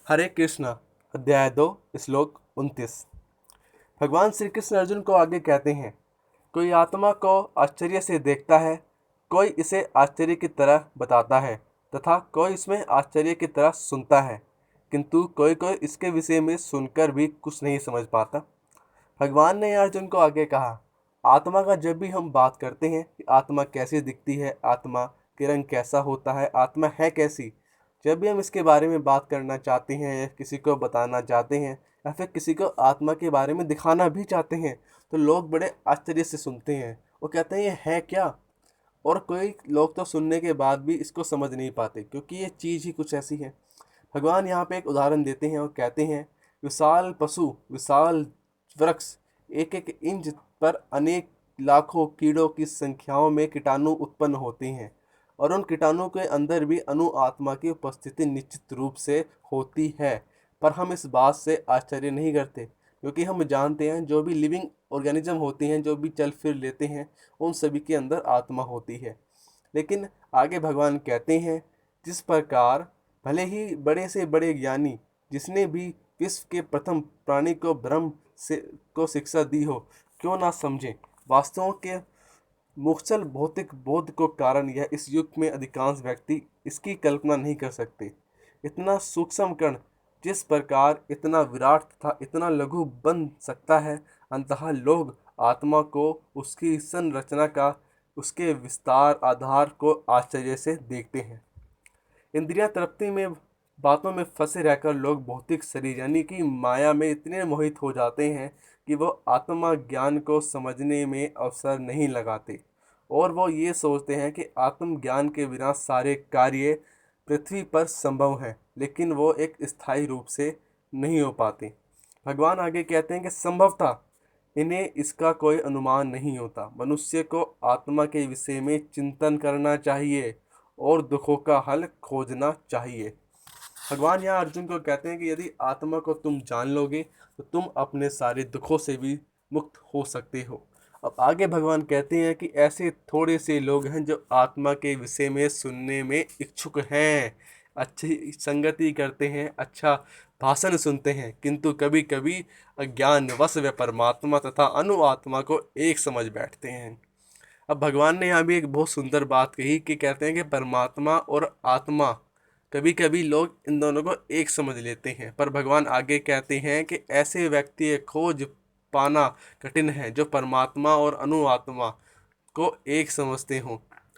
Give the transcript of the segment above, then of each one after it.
हरे कृष्णा अध्याय 2 श्लोक 29। भगवान श्री कृष्ण अर्जुन को आगे कहते हैं, कोई आत्मा को आश्चर्य से देखता है, कोई इसे आश्चर्य की तरह बताता है तथा कोई इसमें आश्चर्य की तरह सुनता है, किंतु कोई कोई इसके विषय में सुनकर भी कुछ नहीं समझ पाता। भगवान ने अर्जुन को आगे कहा, आत्मा का जब भी हम बात करते हैं कि आत्मा कैसी दिखती है, आत्मा के रंग कैसा होता है, आत्मा है कैसी, जब भी हम इसके बारे में बात करना चाहते हैं या किसी को बताना चाहते हैं या फिर किसी को आत्मा के बारे में दिखाना भी चाहते हैं तो लोग बड़े आश्चर्य से सुनते हैं। वो कहते हैं ये है क्या। और कोई लोग तो सुनने के बाद भी इसको समझ नहीं पाते क्योंकि ये चीज़ ही कुछ ऐसी है। भगवान यहाँ पे एक उदाहरण देते हैं और कहते हैं, विशाल पशु, विशाल वृक्ष, एक एक इंच पर अनेक लाखों कीड़ों की संख्याओं में कीटाणु उत्पन्न होते हैं और उन कीटाणु के अंदर भी अणु आत्मा की उपस्थिति निश्चित रूप से होती है। पर हम इस बात से आश्चर्य नहीं करते क्योंकि हम जानते हैं जो भी लिविंग ऑर्गेनिज्म होते हैं, जो भी चल फिर लेते हैं, उन सभी के अंदर आत्मा होती है। लेकिन आगे भगवान कहते हैं, जिस प्रकार भले ही बड़े से बड़े ज्ञानी जिसने भी विश्व के प्रथम प्राणी को ब्रह्म से को शिक्षा दी हो, क्यों ना समझे वास्तवों के मुख्यल भौतिक बोध को कारण यह इस युग में अधिकांश व्यक्ति इसकी कल्पना नहीं कर सकते। इतना सूक्ष्म कण जिस प्रकार इतना विराट तथा इतना लघु बन सकता है, अंततः लोग आत्मा को उसकी संरचना का, उसके विस्तार आधार को आश्चर्य से देखते हैं। इंद्रियां तृप्ति में, बातों में फंसे रहकर लोग भौतिक शरीर यानी कि माया में इतने मोहित हो जाते हैं कि वो आत्मा ज्ञान को समझने में अवसर नहीं लगाते और वो ये सोचते हैं कि आत्मज्ञान के बिना सारे कार्य पृथ्वी पर संभव हैं, लेकिन वो एक स्थायी रूप से नहीं हो पाते। भगवान आगे कहते हैं कि संभवतः इन्हें इसका कोई अनुमान नहीं होता। मनुष्य को आत्मा के विषय में चिंतन करना चाहिए और दुखों का हल खोजना चाहिए। भगवान यहाँ अर्जुन को कहते हैं कि यदि आत्मा को तुम जान लोगे तो तुम अपने सारे दुखों से भी मुक्त हो सकते हो। अब आगे भगवान कहते हैं कि ऐसे थोड़े से लोग हैं जो आत्मा के विषय में सुनने में इच्छुक हैं, अच्छी संगति करते हैं, अच्छा भाषण सुनते हैं, किंतु कभी कभी अज्ञानवश वे परमात्मा तथा अनु आत्मा को एक समझ बैठते हैं। अब भगवान ने यहाँ भी एक बहुत सुंदर बात कही कि कहते हैं कि परमात्मा और आत्मा, कभी कभी लोग इन दोनों को एक समझ लेते हैं, पर भगवान आगे कहते हैं कि ऐसे व्यक्ति खोज पाना कठिन है जो परमात्मा और अनु आत्मा को एक समझते हों।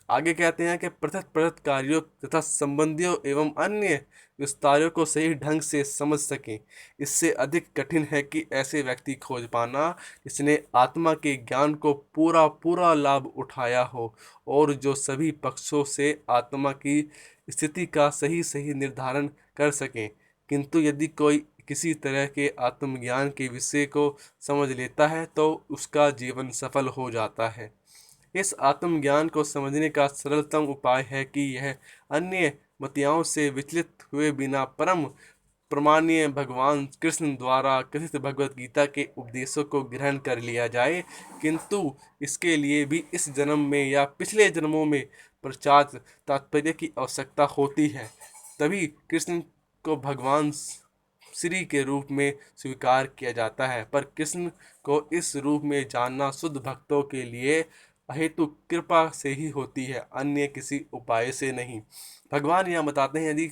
आगे कहते हैं कि पृथक पृथक कार्यों तथा संबंधियों एवं अन्य विस्तारों को सही ढंग से समझ सकें। इससे अधिक कठिन है कि ऐसे व्यक्ति खोज पाना जिसने आत्मा के ज्ञान को पूरा पूरा लाभ उठाया हो और जो सभी पक्षों से आत्मा की स्थिति का सही सही निर्धारण कर सकें। किंतु यदि कोई किसी तरह के आत्मज्ञान के विषय को समझ लेता है तो उसका जीवन सफल हो जाता है। इस आत्मज्ञान को समझने का सरलतम उपाय है कि यह अन्य मतियों से विचलित हुए बिना परम प्रमाणीय भगवान कृष्ण द्वारा कथित भगवत गीता के उपदेशों को ग्रहण कर लिया जाए, किंतु इसके लिए भी इस जन्म में या पिछले जन्मों में प्रचार तात्पर्य की आवश्यकता होती है। तभी कृष्ण को भगवान श्री के रूप में स्वीकार किया जाता है, पर कृष्ण को इस रूप में जानना शुद्ध भक्तों के लिए अहेतु कृपा से ही होती है, अन्य किसी उपाय से नहीं। भगवान यह बताते हैं, यदि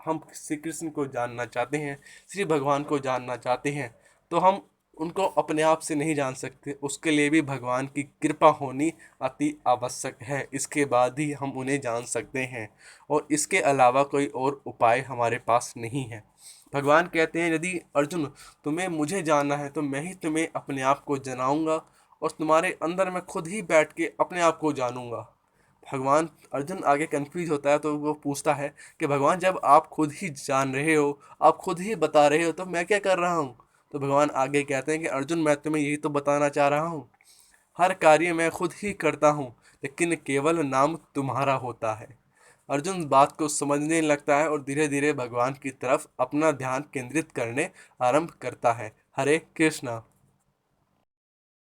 हम श्री कृष्ण को जानना चाहते हैं, श्री भगवान को जानना चाहते हैं, तो हम उनको अपने आप से नहीं जान सकते, उसके लिए भी भगवान की कृपा होनी अति आवश्यक है। इसके बाद ही हम उन्हें जान सकते हैं और इसके अलावा कोई और उपाय हमारे पास नहीं है। भगवान कहते हैं, यदि अर्जुन तुम्हें मुझे जानना है तो मैं ही तुम्हें अपने आप को जनाऊंगा और तुम्हारे अंदर मैं खुद ही बैठ के अपने आप को जानूंगा। भगवान, अर्जुन आगे कंफ्यूज होता है तो वो पूछता है कि भगवान जब आप खुद ही जान रहे हो, आप खुद ही बता रहे हो, तो मैं क्या कर रहा हूँ। तो भगवान आगे कहते हैं कि अर्जुन मैं तुम्हें यही तो बताना चाह रहा हूँ, हर कार्य मैं खुद ही करता हूँ लेकिन केवल नाम तुम्हारा होता है। अर्जुन बात को समझने लगता है और धीरे धीरे भगवान की तरफ अपना ध्यान केंद्रित करने आरंभ करता है। हरे कृष्णा।